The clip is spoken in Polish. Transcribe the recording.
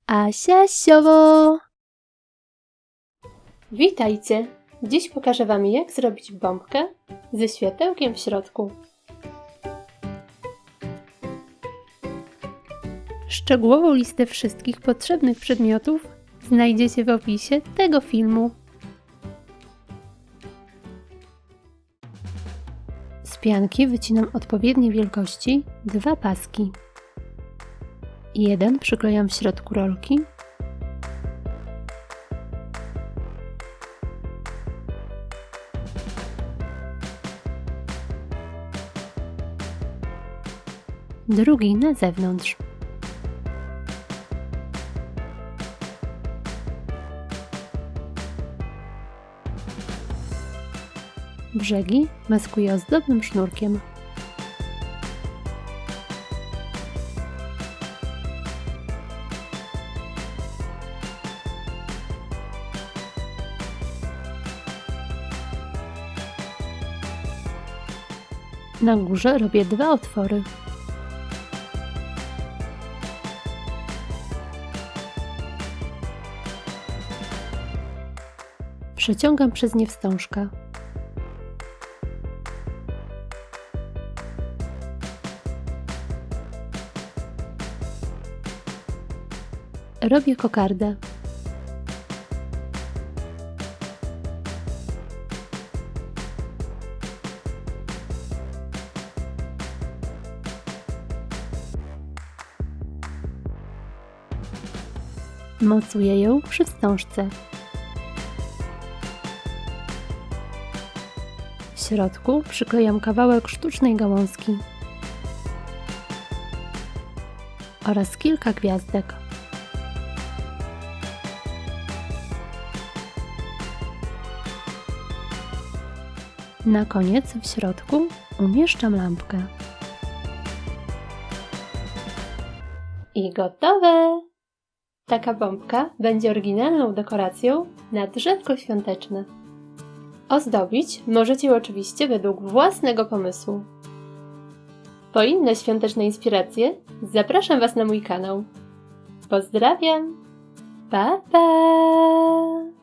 Asia Siowo! Witajcie! Dziś pokażę Wam, jak zrobić bombkę ze światełkiem w środku. Szczegółową listę wszystkich potrzebnych przedmiotów znajdziecie w opisie tego filmu. Z pianki wycinam odpowiedniej wielkości 2 paski. Jeden przyklejam w środku rolki, drugi na zewnątrz. Brzegi maskuję ozdobnym sznurkiem. Na górze robię 2 otwory. Przeciągam przez nie wstążkę. Robię kokardę. Mocuję ją przy wstążce. W środku przyklejam kawałek sztucznej gałązki oraz kilka gwiazdek. Na koniec w środku umieszczam lampkę. I gotowe! Taka bombka będzie oryginalną dekoracją na drzewko świąteczne. Ozdobić możecie ją oczywiście według własnego pomysłu. Po inne świąteczne inspiracje zapraszam Was na mój kanał. Pozdrawiam! Pa, pa!